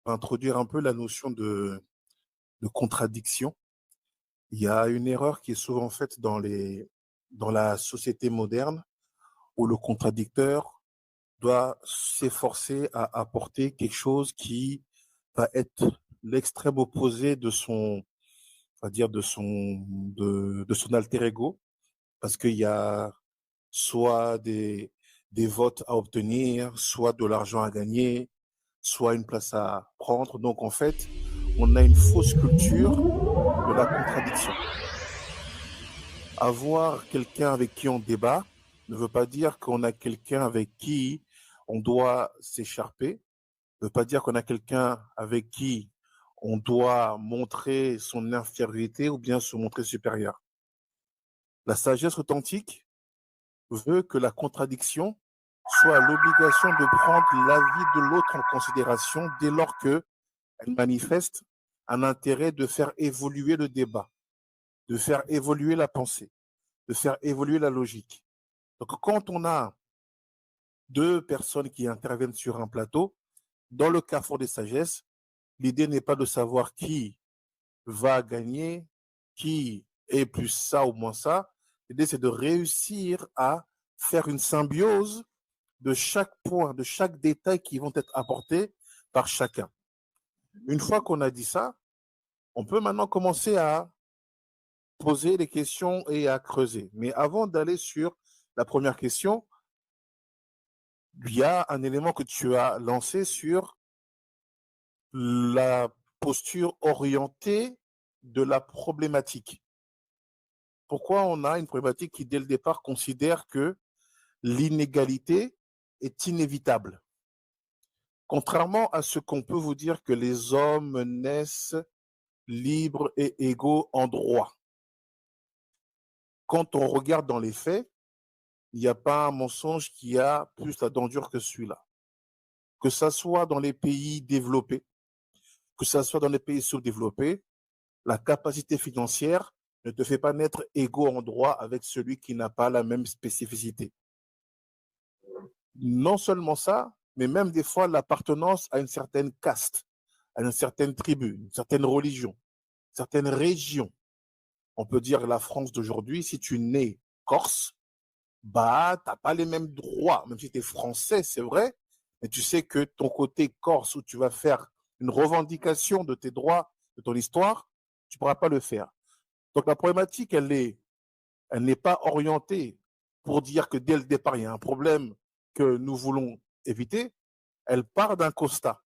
introduire un peu la notion de contradiction. Il y a une erreur qui est souvent faite dans la société moderne où le contradicteur doit s'efforcer à apporter quelque chose qui va être l'extrême opposé on va dire de son alter ego, parce qu'il y a soit des votes à obtenir, soit de l'argent à gagner, soit une place à prendre. Donc en fait, on a une fausse culture de la contradiction. Avoir quelqu'un avec qui on débat ne veut pas dire qu'on a quelqu'un avec qui on doit s'écharper, ne veut pas dire qu'on a quelqu'un avec qui on doit montrer son infériorité ou bien se montrer supérieur. La sagesse authentique veut que la contradiction soit l'obligation de prendre l'avis de l'autre en considération dès lors qu'elle manifeste un intérêt de faire évoluer le débat, de faire évoluer la pensée, de faire évoluer la logique. Donc, quand on a deux personnes qui interviennent sur un plateau, dans le carrefour des sagesses, l'idée n'est pas de savoir qui va gagner, qui est plus ça ou moins ça. L'idée, c'est de réussir à faire une symbiose de chaque point, de chaque détail qui vont être apportés par chacun. Une fois qu'on a dit ça, on peut maintenant commencer à poser des questions et à creuser. Mais avant d'aller sur la première question, il y a un élément que tu as lancé sur la posture orientée de la problématique. Pourquoi on a une problématique qui, dès le départ, considère que l'inégalité est inévitable? Contrairement à ce qu'on peut vous dire que les hommes naissent libres et égaux en droit. Quand on regarde dans les faits, il n'y a pas un mensonge qui a plus la dent dure que celui-là. Que ça soit dans les pays développés, que ça soit dans les pays sous-développés, la capacité financière ne te fait pas naître égaux en droit avec celui qui n'a pas la même spécificité. Non seulement ça, mais même des fois l'appartenance à une certaine caste, à une certaine tribu, une certaine religion, une certaine région. On peut dire la France d'aujourd'hui, si tu nais corse, bah, t'as pas les mêmes droits, même si tu es français, c'est vrai, mais tu sais que ton côté corse où tu vas faire une revendication de tes droits, de ton histoire, tu pourras pas le faire. Donc la problématique, elle n'est pas orientée pour dire que dès le départ, il y a un problème que nous voulons éviter. Elle part d'un constat.